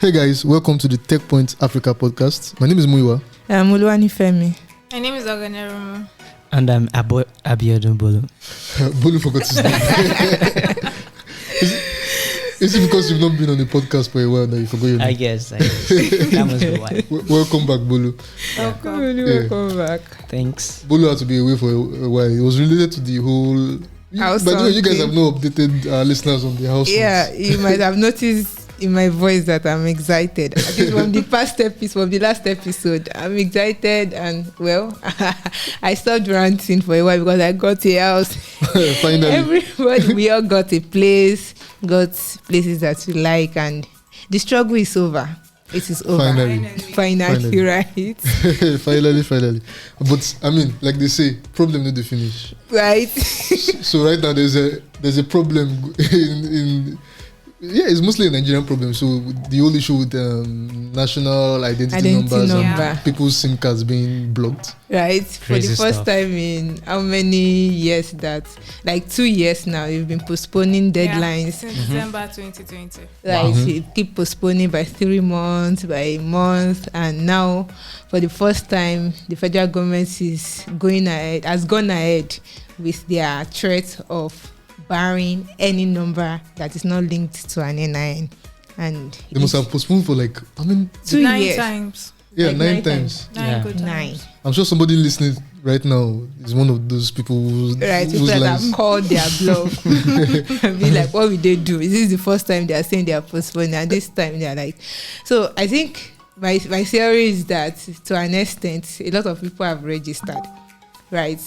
Hey guys, welcome to the Tech Point Africa podcast. My name is Muiwa. I'm Uluwani Femi. My name is Oganerumu. And I'm Abiodun Bolu. Bolu forgot his name. Is it because you've not been on the podcast for a while that you forgot your name? I guess. That must be why. Welcome back, Bolu. Welcome back. Thanks. Bolu had to be away for a while. It was related to the whole... By the way, you guys have not updated our listeners on the house. Yeah, you might have noticed in my voice that I'm excited. At least from the last episode, I'm excited and well, I stopped ranting for a while because I got a house. Finally. Everybody, we all got a place, got places that we like, and the struggle is over. It is over. Finally. Right? Finally. But I mean, like they say, problem no dey finish. Right. So right now there's a problem in it's mostly a Nigerian problem. So the whole issue with national identity numbers and people's SIM cards being blocked. Right. Crazy for the first stuff. time in how many years that, like 2 years now, you've been postponing deadlines. Since December 2020. Right. You keep postponing by 3 months, by a month, and now for the first time, the federal government has gone ahead with their threat of barring any number that is not linked to an NIN. And they must have postponed for like, I mean, 2 9 years. times. Yeah, Like 9 times. 9 good Nine. times. I'm sure somebody listening right now is one of those people whose People that lines. have called their bluff and be like, what will they do? Is this the first time they are saying they are postponing? And this time they are like, so I think my theory is that to an extent, a lot of people have registered, right?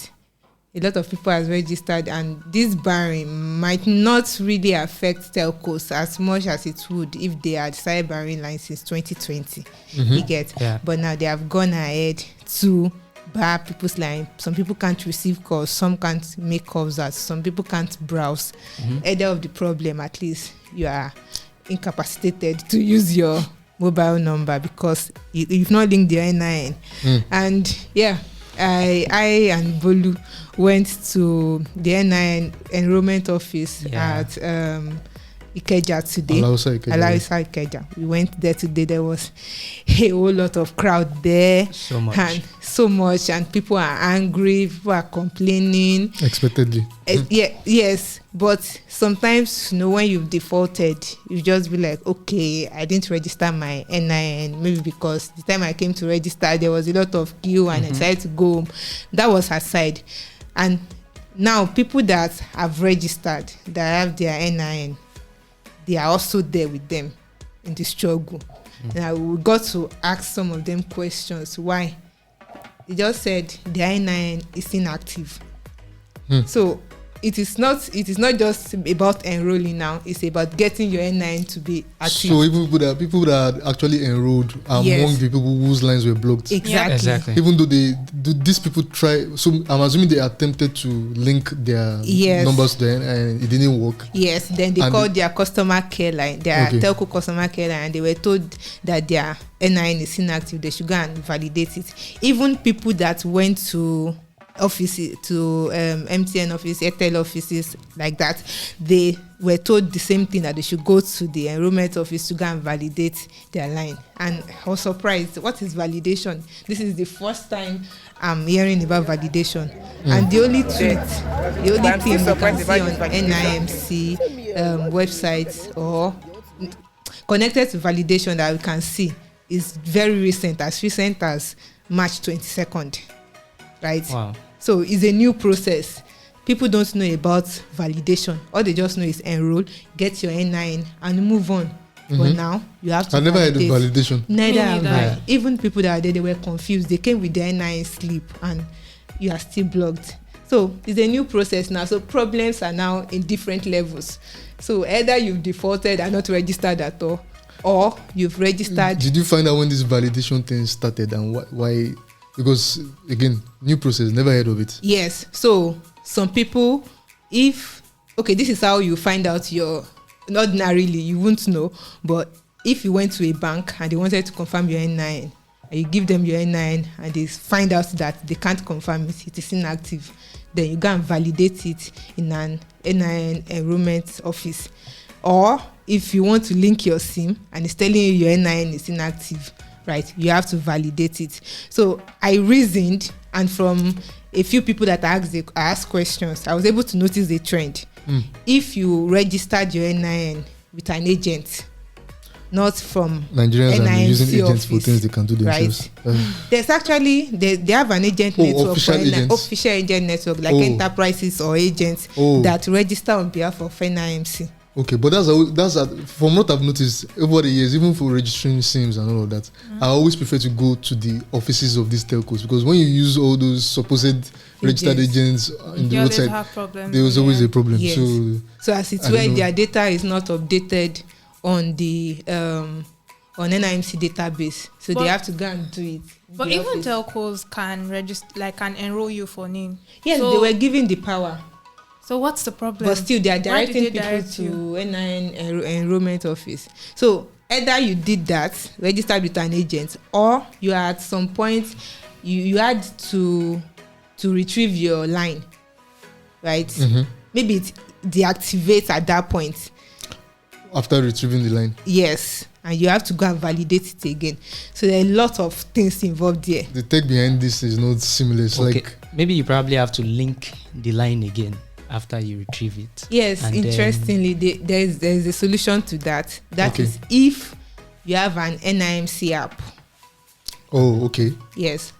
A lot of people have registered, and this barring might not really affect telcos as much as it would if they had started barring lines since 2020. You get, but now they have gone ahead to bar people's line. Some people can't receive calls, some can't make calls out, some people can't browse. Either of the problem, at least you are incapacitated to use your mobile number because you've not linked your NIN. And I and Bolu went to the NIN enrollment office at Ikeja today. Alausa Ikeja. We went there today. There was a whole lot of crowd there. So much. And people are angry. People are complaining. Expectedly. Yes. But sometimes, when you've defaulted, you just be like, okay, I didn't register my NIN. Maybe because the time I came to register, there was a lot of queue and I decided to go home. That was her side. And now people that have registered, that have their NIN, they are also there with them in the struggle. Now we got to ask some of them questions. Why? They just said their NIN is inactive. So it is not just about enrolling now. It's about getting your NIN to be active. So even people that are actually enrolled are among the people whose lines were blocked. Exactly. Even though these people try. So I'm assuming they attempted to link their numbers to them and it didn't work. Yes. Then they called their customer care line, their telco customer care line, and they were told that their NIN is inactive. They should go and validate it. Even people that went to offices, to MTN office, Airtel offices like that, they were told the same thing, that they should go to the enrollment office to go and validate their line. And I was surprised. What is validation? This is the first time I'm hearing about validation. And the only thing you can see on NIMC websites or connected to validation that we can see is very recent, as recent as March 22nd. Right? Wow. So it's a new process. People don't know about validation. All they just know is enroll, get your NIN, and move on. But now you have to. I never heard of validation. Neither have I. Even people that are there, they were confused. They came with their NIN slip, and you are still blocked. So it's a new process now. So problems are now in different levels. So either you've defaulted and not registered at all, or you've registered. Did you find out when this validation thing started and why? Because again, new process, never heard of it. Yes. So some people, this is how you find out ordinarily, you won't know, but if you went to a bank and they wanted to confirm your NIN, and you give them your NIN and they find out that they can't confirm it is inactive, then you go and validate it in an NIN enrollment office. Or if you want to link your SIM and it's telling you your NIN is inactive, right, you have to validate it. So I reasoned, and from a few people that asked questions, I was able to notice a trend. If you registered your NIN with an agent, not from Nigerians are using agents office, for things they can do themselves. Right? There's actually they have an agent network, official agent network, like enterprises or agents that register on behalf of NIMC. Okay, but that's from what I've noticed over the years, even for registering SIMs and all of that, I always prefer to go to the offices of these telcos, because when you use all those supposed registered agents in the website, there was always a problem. Yes. So as it's where their data is not updated on the on NIMC database, so they have to go and do it. But even telcos can register, can enroll you for NIN. Yes, they were given the power. So what's the problem? But still, they are directing people to NIN enrollment office. So either you did that, registered with an agent, or you are at some point you had to retrieve your line, right? Mm-hmm. Maybe it deactivates at that point. After retrieving the line. Yes, and you have to go and validate it again. So there are a lot of things involved there. The tech behind this is not seamless. Okay. Maybe you probably have to link the line again after you retrieve it. Yes, and interestingly, there's a solution to that. That is if you have an NIMC app. Oh, okay. Yes.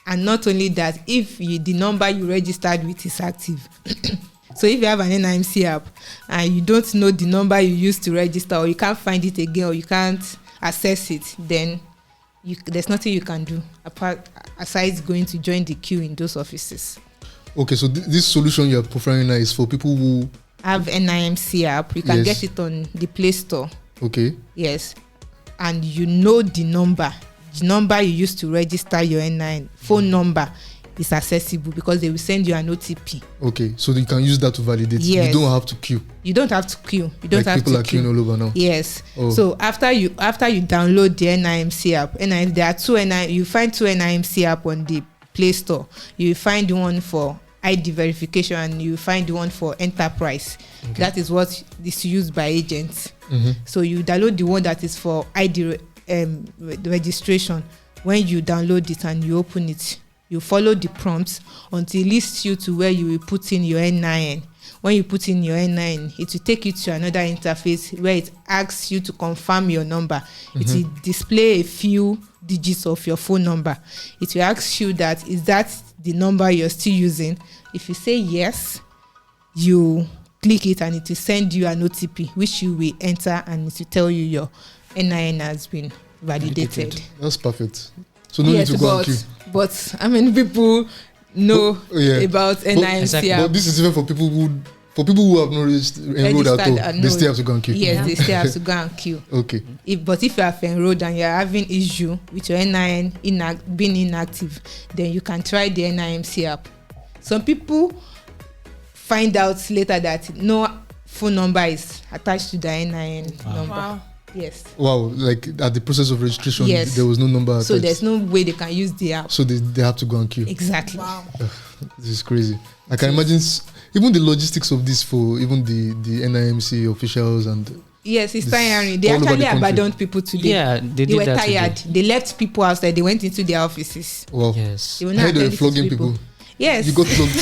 And not only that, if the number you registered with is active. So if you have an NIMC app and you don't know the number you used to register, or you can't find it again, or you can't access it, then there's nothing you can do aside going to join the queue in those offices. Okay, so this solution you're providing now is for people who have NIMC app. You can get it on the Play Store. Okay. Yes. And you know the number you used to register your NIN, phone number is accessible, because they will send you an OTP. Okay, so you can use that to validate. Yes. You don't have to queue. You don't have to queue. You don't have people to are queuing all over now. Yes. So after you download the NIMC app, there are you find two NIMC app on the Play Store. You find one for ID verification and you find one for enterprise. Okay. That is what is used by agents. Mm-hmm. So you download the one that is for ID registration. When you download it and you open it, you follow the prompts until it leads you to where you will put in your NIN. When you put in your NIN, it will take you to another interface where it asks you to confirm your number. Mm-hmm. It will display a few digits of your phone number. It will ask you that, is that the number you're still using? If you say yes, you click it and it will send you an OTP, which you will enter, and it will tell you your NIN has been validated. That's perfect. So no need to go and queue. But how many people know about NIMC? But this is even for people who have not enrolled at all. They still have to go and queue. Yes, they still have to go and queue. Okay. But if you have enrolled and you're having issue with your NIN being inactive, then you can try the NIMC app. Some people find out later that no phone number is attached to the NIN number. Wow. Yes. Wow, like at the process of registration, there was no number attached. So there's no way they can use the app. So they have to go and queue. Exactly. Wow. This is crazy. I can imagine even the logistics of this for even the NIMC officials and... Yes, it's tiring. They actually abandoned people today. Yeah, they were tired. Today. They left people outside. They went into their offices. Wow. Yes. They were not flogging people. Yes. You got flogged.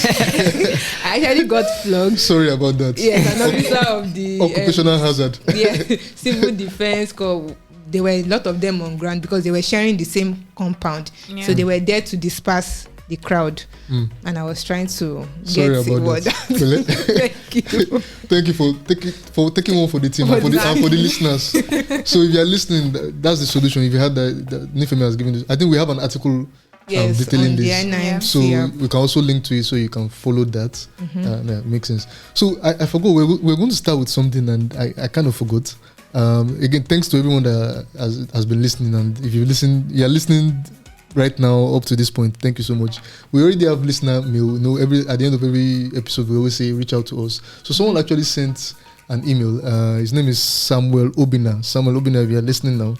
I actually got flogged. Sorry about that. Yes, an officer of the... Occupational hazard. Yeah, civil defense corps. There were a lot of them on ground because they were sharing the same compound. Yeah. So they were there to disperse the crowd. And I was trying to get the word. Thank you. Thank you for taking one for the team and for the listeners. So if you are listening, that's the solution. If you had the Nifemi has given this, I think we have an article detailing this. So we can also link to it so you can follow that. That makes sense. So I forgot, we're going to start with something and I kind of forgot. Again, thanks to everyone that has been listening, and if you're listening right now up to this point, thank you so much. We already have listener mail. At the end of every episode we always say reach out to us. So someone actually sent an email. His name is Samuel Obina. If you're listening now,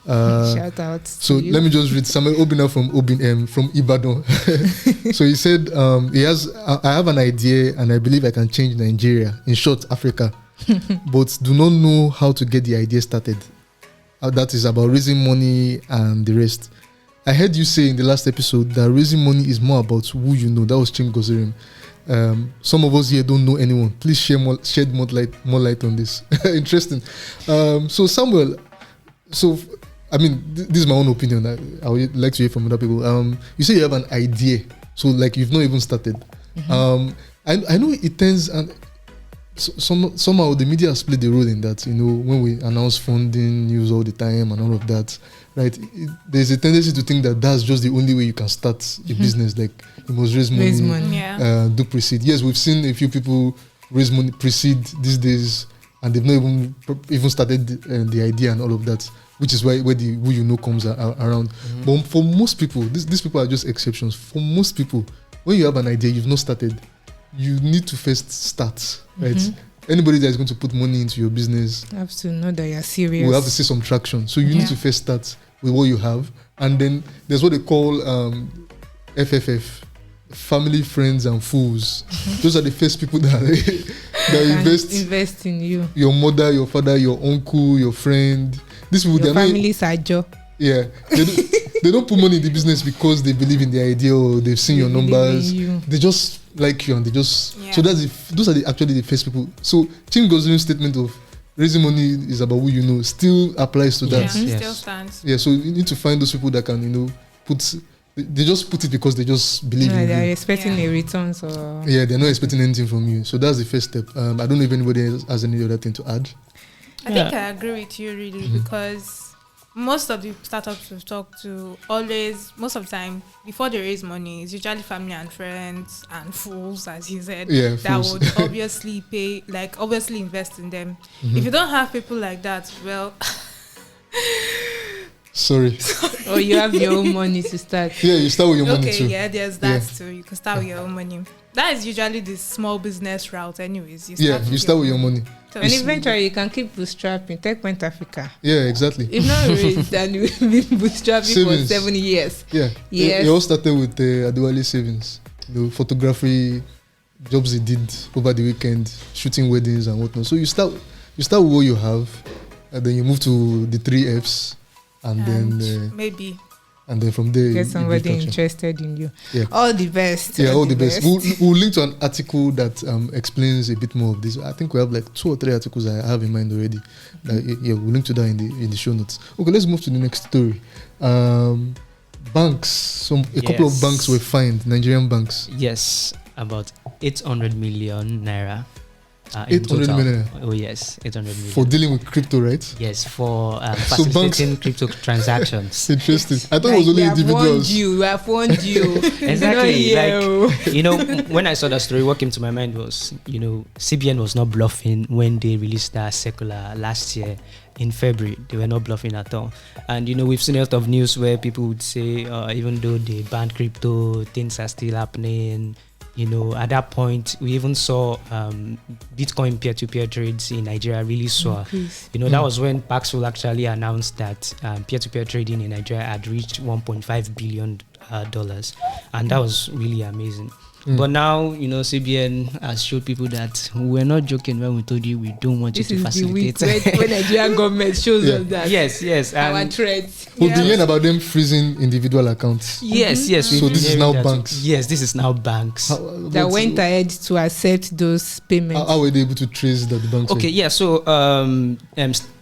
shout out. So let me just read. Samuel Obina from Ibadan. So he said I have an idea and I believe I can change Nigeria, in short Africa. but do not know how to get the idea started. That is about raising money and the rest. I heard you say in the last episode that raising money is more about who you know. That was Chim Gozirim. Some of us here don't know anyone. Please shed more light on this. Interesting. So Samuel, this is my own opinion. I would like to hear from other people. You say you have an idea, so like you've not even started. Mm-hmm. I know it tends, and somehow the media has played a role in that. When we announce funding news all the time and all of that, right? There's a tendency to think that that's just the only way you can start a business. Like you must raise money. Yeah. Do pre-seed. Yes, we've seen a few people raise money pre-seed these days, and they've not even started the idea and all of that. Which is where the who you know comes around. Mm-hmm. But for most people, these people are just exceptions. For most people, when you have an idea, you've not started, you need to first start, right? Mm-hmm. Anybody that is going to put money into your business, you have to know that you're serious. We have to see some traction. So you need to first start with what you have. And then there's what they call FFF, family, friends, and fools. Mm-hmm. Those are the first people that invest in you. Your mother, your father, your uncle, your friend. These people, your family Sajo. Yeah, they don't put money in the business because they believe in the idea or they've seen your numbers. They just like you and they just. Yeah. So those are actually the first people. So Chim Gozirim's statement of raising money is about who you know still applies to that. Yeah, still stands. Yeah, so you need to find those people that can put. They just put it because they just believe in you. They're expecting a return. So they're not expecting anything from you. So that's the first step. I don't know if anybody else has any other thing to add. I think I agree with you really because most of the startups we've talked to most of the time, before they raise money, it's usually family and friends and fools, as you said, that would obviously invest in them. Mm-hmm. If you don't have people like that, well... Sorry. Or you have your own money to start. Yeah, you start with your money too. Okay, yeah, there's that too. You can start with your own money. That is usually the small business route anyways. You start with your money. So and eventually you can keep bootstrapping. Take Point Africa. Yeah, exactly. If not raised, then you've been bootstrapping for 7 years. Yeah. Yes. It all started with Adewale savings. The photography jobs he did over the weekend, shooting weddings and whatnot. So you start with what you have, and then you move to the 3 Fs, and then maybe. And then from there, get somebody interested in you. Yeah. All the best. Yeah, all the best. We'll link to an article that explains a bit more of this. I think we have like 2 or 3 articles I have in mind already. We'll link to that in the show notes. Okay, let's move to the next story. Banks. A couple of banks were fined. Nigerian banks. Yes, about 800 million naira. 800 million. Oh yes, 800 million. For dealing with crypto, right? Yes, for facilitating crypto transactions. Interesting. I thought it was only individuals. We have warned you. Exactly. When I saw that story, what came to my mind was, CBN was not bluffing when they released that circular last year in February. They were not bluffing at all. And we've seen a lot of news where people would say, even though they banned crypto, things are still happening. At that point, we even saw Bitcoin peer-to-peer trades in Nigeria really soar. That was when Paxful actually announced that peer-to-peer trading in Nigeria had reached $1.5 billion. And that was really amazing. But now, CBN has showed people that we're not joking when we told you we don't want you to facilitate. When Nigerian government shows us that. Yes. Our threats. We've been hearing about them freezing individual accounts. Yes. So this is now banks. Yes, this is now banks. That went ahead to accept those payments. How were they able to trace that the banks? Okay, so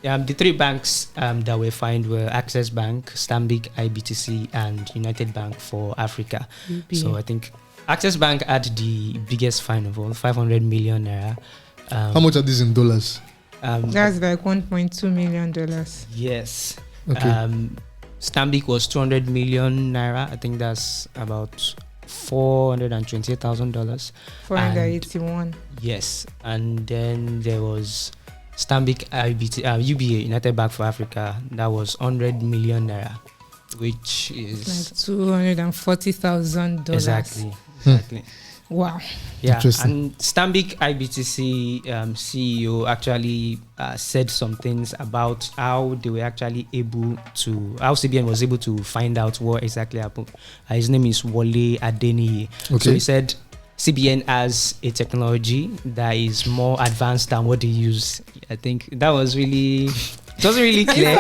the 3 banks that were fined were Access Bank, Stanbic IBTC, and United Bank for Africa. So I think Access Bank had the biggest fine of all, 500 million naira. How much are these in dollars? That's like $1.2 million. Yes. Okay. Stanbic was 200 million naira. I think that's about $428,000. 481. Yes. And then there was Stanbic UBA, United Bank for Africa. That was 100 million naira, which is like $240,000. Exactly. Wow. Yeah, and Stanbic IBTC CEO actually said some things about how they were actually able to, how CBN was able to find out what exactly happened. His name is Wole Adeniyi. Okay. So he said CBN has a technology that is more advanced than what they use. I think that was really, it wasn't really clear.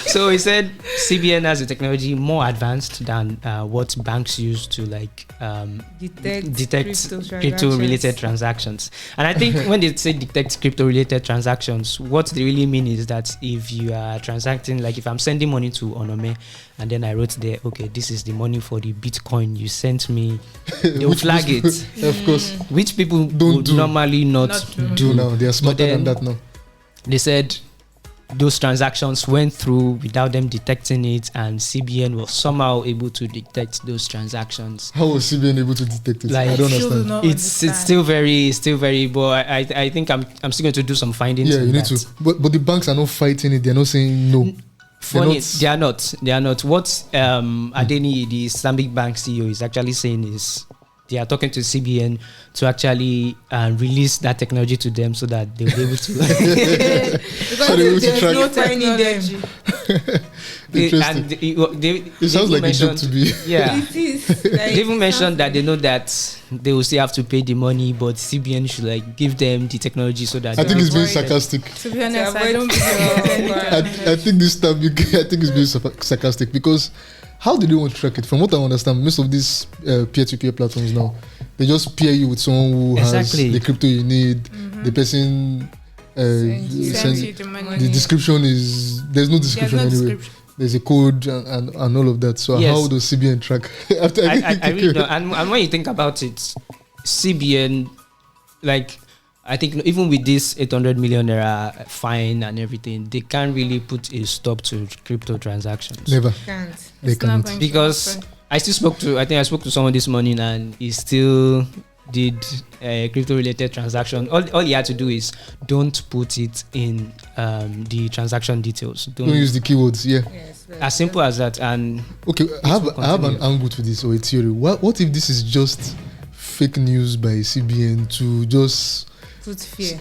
So he said CBN has a technology more advanced than what banks use to like detect crypto-related transactions. And I think when they say detect crypto-related transactions, what they really mean is that if you are transacting, like if I'm sending money to Onome and then I wrote there, okay, this is the money for the Bitcoin you sent me, they will flag it. Of course. Which people would normally not do. Now they are smarter than that now. They said those transactions went through without them detecting it, and CBN was somehow able to detect those transactions. How was CBN able to detect it? Like, I don't understand. It's still very. But I think I'm still going to do some findings. Yeah, you need to. But the banks are not fighting it. They're not saying no. They are not. What Adeni, the Islamic Bank CEO, is actually saying is they are talking to CBN to actually release that technology to them so that they'll be able to. Because there's no technology. It sounds like a joke to be. Yeah. It is. They even mentioned that they know that they will still have to pay the money, but CBN should like give them the technology so that. I think it's being sarcastic. To be honest, I don't believe I think this time I think it's being sarcastic because how do they want to track it? From what I understand, most of these peer-to-peer platforms now, they just pair you with someone who has the crypto you need. The person sends you the money. The description is there's no description anyway. There's a code and all of that. So how does CBN track? I really don't. And when you think about it, CBN, like, I think even with this 800 million naira fine and everything, they can't really put a stop to crypto transactions. Never. They can't. can't. Because I spoke to someone this morning and he still did a crypto related transaction. All he had to do is don't put it in the transaction details. Don't use the keywords. Yeah. Yes, as simple as that. And okay, I have an angle to this or a theory. What if this is just fake news by CBN to just put fear?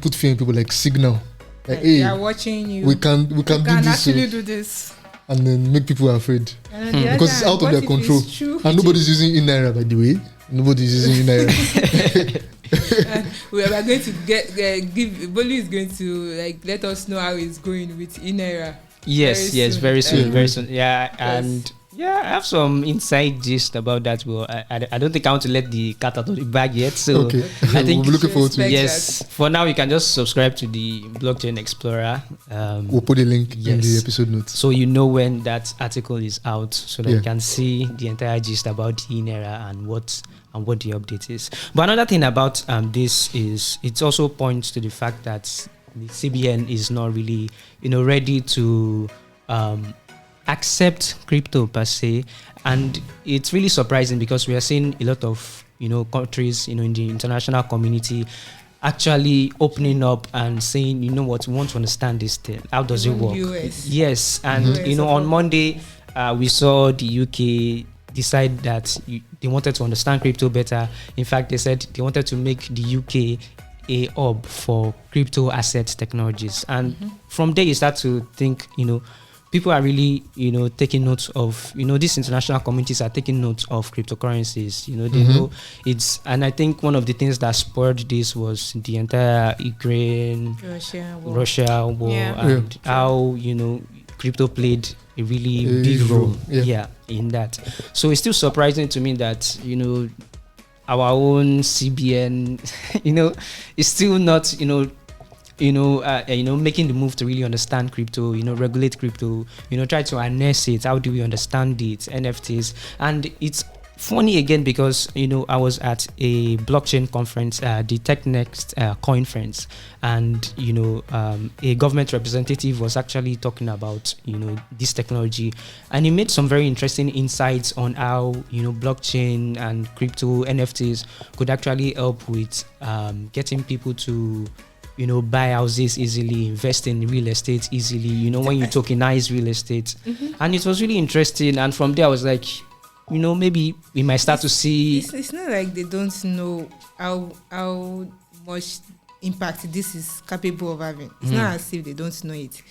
Put fear in people, like signal. Like, hey, they are watching you. We can do this. Do this. And then make people afraid. Because it's out of their control. And nobody's using in-naira, by the way. Nobody's using in-naira. We are going to give Bolu is going to let us know how it's going with in-naira. Yes, very soon. Yeah, and yeah, I have some inside gist about that. Well, I don't think I want to let the cat out of the bag yet. So okay. I think we'll be looking forward to it. Yes, for now you can just subscribe to the Blockchain Explorer. We'll put a link in the episode notes, so you know when that article is out, so that you can see the entire gist about the in-era and what the update is. But another thing about this is it also points to the fact that the CBN is not really ready to accept crypto per se, and it's really surprising because we are seeing a lot of countries in the international community actually opening up and saying, you know what, we want to understand this thing. How does it work? US. Yes, and on Monday we saw the UK decide that they wanted to understand crypto better. In fact, they said they wanted to make the UK a hub for crypto asset technologies, and from there you start to think, people are really, taking notes of, these international communities are taking notes of cryptocurrencies. They know it's, and I think one of the things that spurred this was the entire Ukraine, Russia war, and how, crypto played a really big role in that. So it's still surprising to me that, our own CBN, is still not, making the move to really understand crypto, regulate crypto, try to harness it. How do we understand it? NFTs. And it's funny again because, I was at a blockchain conference, the TechNext conference, and, a government representative was actually talking about, this technology, and he made some very interesting insights on how, blockchain and crypto NFTs could actually help with getting people to buy houses easily, invest in real estate easily, when you tokenize real estate. And it was really interesting. And from there I was like, maybe we might start to see. It's not like they don't know how much impact this is capable of having. It's not as if they don't know it.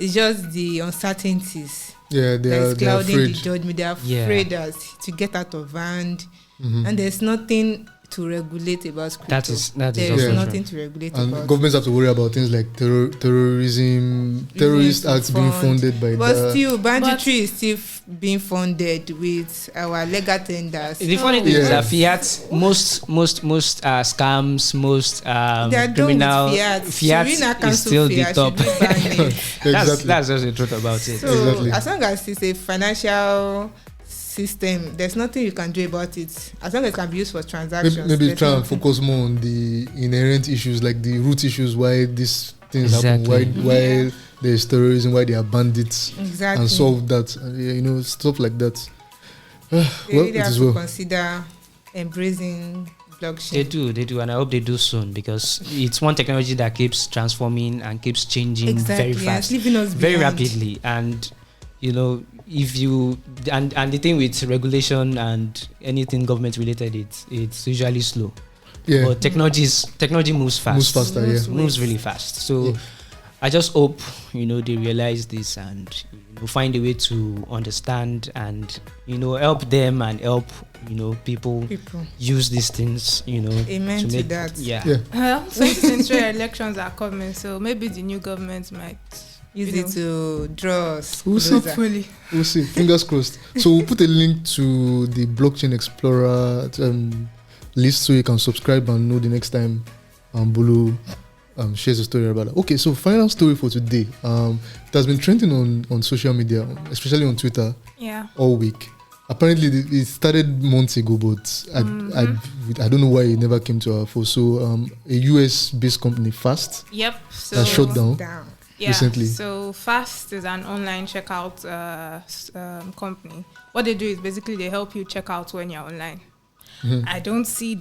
It's just the uncertainties. Yeah, they are clouding afraid. the judgment. They are afraid to get out of hand. and there's nothing to regulate about crypto. That is there's nothing to regulate and about. Governments have to worry about things like terrorism, terrorist acts being funded by but still, banditry is still being funded with our legal tenders. The funny thing is that fiat, most scams, most criminal fiat is still the top. That's just the truth about it. So as long as it's a financial system, there's nothing you can do about it. As long as it can be used for transactions. Maybe try and focus more on the inherent issues, like the root issues, why these things happen, why there's terrorism, why there are bandits, and solve that. Stuff like that. They really have to consider embracing blockchain. They do, and I hope they do soon, because it's one technology that keeps transforming and keeps changing very fast, leaving us very rapidly. And if you and the thing with regulation and anything government related, it's usually slow. Yeah. But technology moves fast. Moves faster, moves really fast. So I just hope they realize this and find a way to understand and help them and help people use these things. Amen to that. Yeah. Since elections are coming, so maybe the new government might use it to draw us. We'll see. Fingers crossed. So we'll put a link to the Blockchain Explorer list so you can subscribe and know the next time Bulu shares a story about that. Okay, so final story for today. It has been trending on social media, especially on Twitter, all week. Apparently, it started months ago, but I don't know why it never came to our fore. So, a US-based company, Fast, so shut down. Recently. So Fast is an online checkout company. What they do is basically they help you check out when you're online. I don't see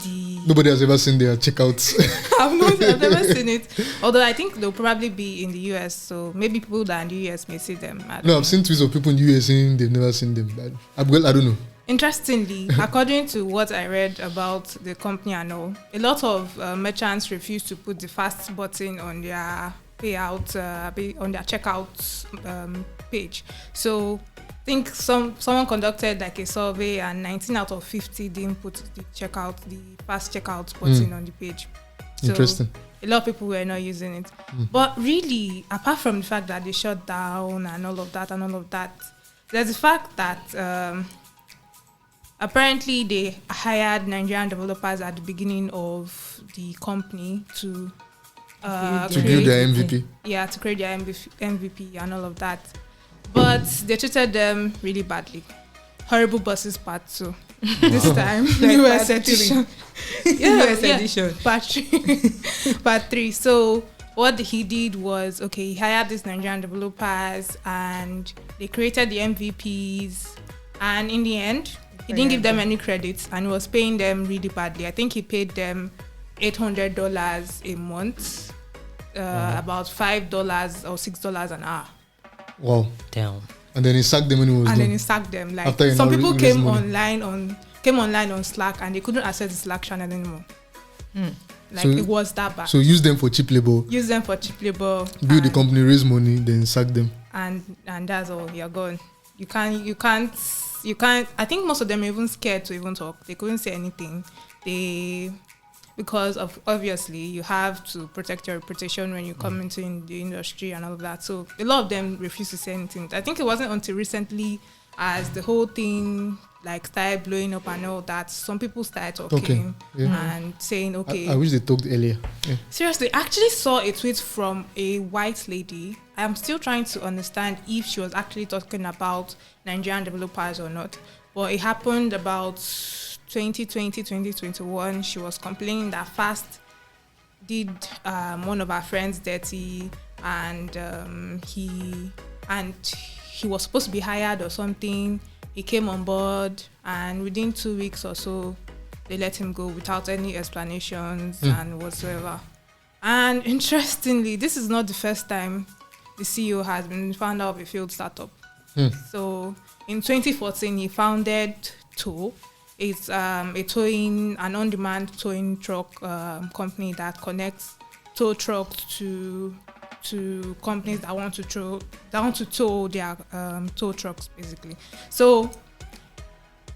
Nobody has ever seen their checkouts. I've never seen it. Although I think they'll probably be in the US, so maybe people that are in the US may see them. I've seen tweets of people in the US saying they've never seen them. I don't know. Interestingly, according to what I read about the company and all, a lot of merchants refuse to put the Fast button on their payout on their checkout page. So I think someone conducted like a survey, and 19 out of 50 didn't put the Fast checkout button on the page. So interesting. A lot of people were not using it. But really, apart from the fact that they shut down and all of that, there's the fact that apparently they hired Nigerian developers at the beginning of the company to build their MVP. Yeah, to create their MVP and all of that. But they treated them really badly. Horrible bosses part 2. This time, US edition. US edition. Part 3. So what he did was, he hired these Nigerian developers and they created the MVPs. And in the end, he didn't give them any credits and he was paying them really badly. I think he paid them $800 a month. About $5 or $6 an hour. Wow. Damn. And then he sacked them when he was done. Then he sacked them. Like some people came online on Slack and they couldn't access the Slack channel anymore. It was that bad. So use them for cheap labor. Build the company, raise money, then sack them. And that's all. You're gone. You can't. I think most of them are even scared to even talk. They couldn't say anything. Because of obviously you have to protect your reputation when you come into the industry and all of that. So a lot of them refuse to say anything. I think it wasn't until recently, as the whole thing started blowing up and all that, some people started talking and saying, I wish they talked earlier. Yeah. Seriously, I actually saw a tweet from a white lady. I'm still trying to understand if she was actually talking about Nigerian developers or not. But it happened about 2020, 2021, she was complaining that Fast did one of our friends dirty, and he was supposed to be hired or something. He came on board, and within 2 weeks or so, they let him go without any explanations and whatsoever. And interestingly, this is not the first time the CEO has been found out of a failed startup. So in 2014, he founded Tow. It's an on-demand towing truck company that connects tow trucks to companies that want to tow their tow trucks, basically. So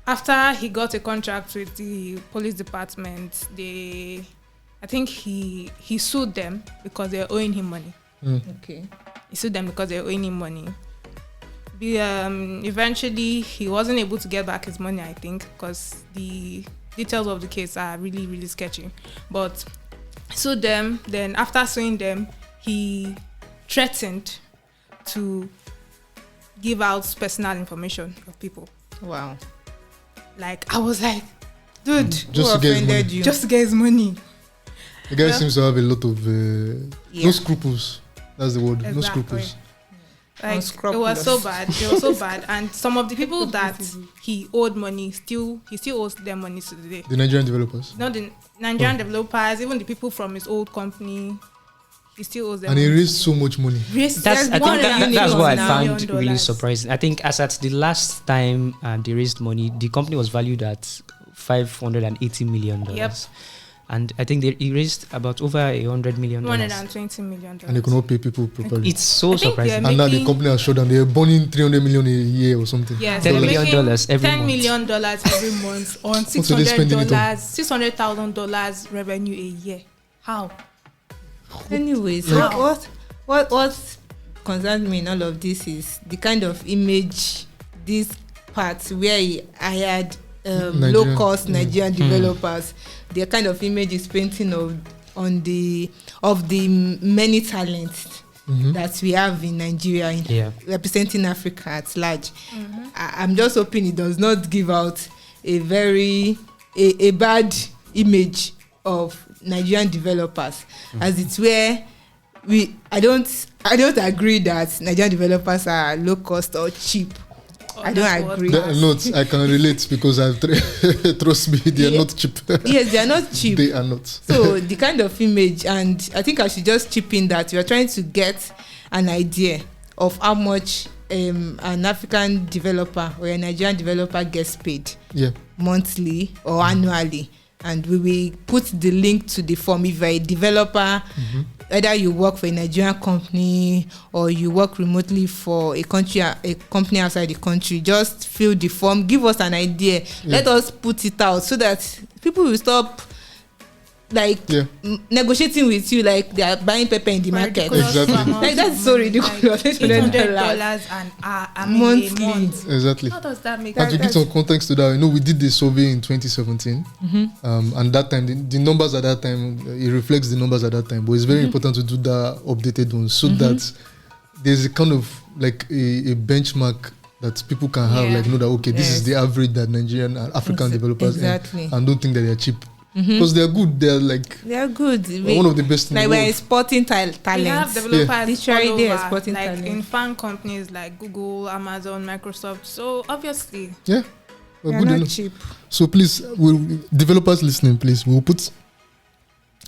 after he got a contract with the police department, I think he sued them because they're owing him money. Okay. He sued them because they're owing him money. Eventually, he wasn't able to get back his money, I think, because the details of the case are really, really sketchy. But sued them. Then after suing them, he threatened to give out personal information of people. Wow. Like, I was like, dude, just to get his money. you? Just to get his money. The guy seems to have a lot of no scruples. That's the word. Exactly. No scruples. Like, it was so bad. It was so bad. And some of the people that he owed money, he still owes them money to today. The Nigerian developers. Not the Nigerian developers, even the people from his old company, he still owes them. And he raised so much money. That's what I found really surprising. I think as at the last time they raised money, the company was valued at $580 million. Yep. And I think he raised about over $100 million. $120 million. And they could not pay people properly. It's so surprising. And now the company has shut down. They're burning $300 million a year or something. Yes, $10 million every month. $10 million every month on $600,000 revenue a year. How? Anyways, what concerns me in all of this is the kind of image, this part where he hired low-cost Nigerian developers, the kind of image is painting of the many talents that we have in Nigeria, representing Africa at large. I'm just hoping it does not give out a bad image of Nigerian developers, as it's where I don't agree that Nigerian developers are low cost or cheap. I don't agree. I can relate because trust me, they are not cheap. Yes, they are not cheap. They are not. So the kind of image, and I think I should just chip in that we are trying to get an idea of how much an African developer or a Nigerian developer gets paid monthly or annually. And we will put the link to the form. If you're a developer, either you work for a Nigerian company or you work remotely for a company outside the country, just fill the form, give us an idea, let us put it out so that people will stop negotiating with you like they are buying pepper in the market. Exactly. Like, that's so ridiculous. $800 monthly. Exactly. How does that make sense? And to give some context to that, we did the survey in 2017, and that time the numbers at that time, it reflects the numbers at that time. But it's very important to do the updated ones so that there's a kind of like a benchmark that people can have, know that okay, this is the average that Nigerian and African developers and don't think that they are cheap. Because they are good. They are good. One of the best. Like we're exporting talent. We have developers all over, exporting like talent. in fan companies like Google, Amazon, Microsoft. So obviously, they're not cheap. So please, developers listening, please, we'll put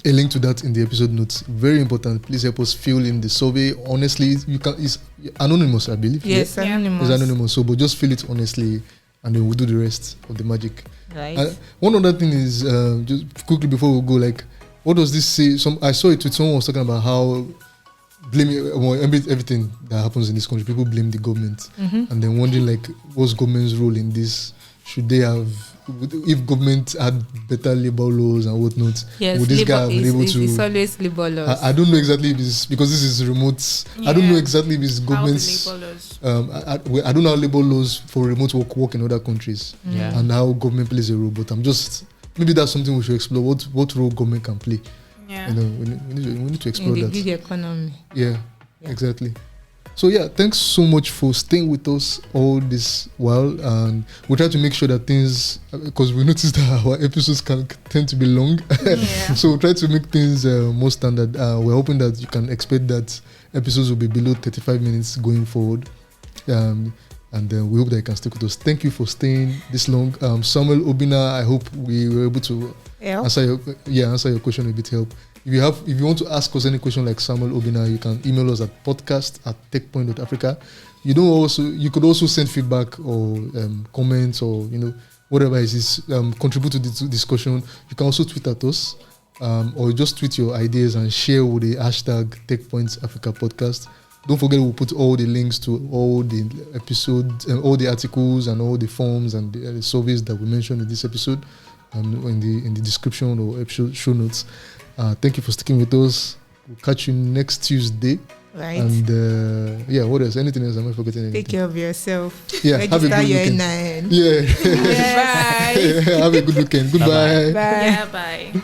a link to that in the episode notes. Very important. Please help us fill in the survey. Honestly, it's anonymous, I believe. Yes, anonymous. It's anonymous. So, but just fill it honestly, and then we'll do the rest of the magic. Right. One other thing is just quickly before we go, like, what does this say? I saw it with someone was talking about how blaming everything that happens in this country. People blame the government, and then wondering like, what's government's role in this? Should they have? If government had better labor laws and whatnot, would this guy have been able to? It's always labor laws. I don't know exactly if it's because this is remote. I don't know exactly if it's government's. labor laws. I don't know how labor laws for remote work in other countries and how government plays a role. But I'm just maybe that's something we should explore. What role government can play? Yeah, we need to explore in that. the gig economy. Yeah, exactly. So thanks so much for staying with us all this while, and we'll try to make sure that things, because we noticed that our episodes can tend to be long, so we'll try to make things more standard. We're hoping that you can expect that episodes will be below 35 minutes going forward, and then we hope that you can stick with us. Thank you for staying this long. Samuel Obina, I hope we were able to answer your question a bit. Help. If you want to ask us any question like Samuel Obina, you can email us at podcast@techpoint.africa. You could also send feedback or comments or whatever it is, contribute to the discussion. You can also tweet at us, or just tweet your ideas and share with the hashtag TechPointsAfrica podcast. don't forget we'll put all the links to all the episodes and all the articles and all the forms and the surveys that we mentioned in this episode in the description or episode show notes. Thank you for sticking with us. We'll catch you next Tuesday. Right. And what else? Anything else? Am I forgetting anything? Take care of yourself. Yeah. Register have a good your weekend. NIN. Yeah. Bye. Have a good weekend. Goodbye. Bye. Yeah, bye.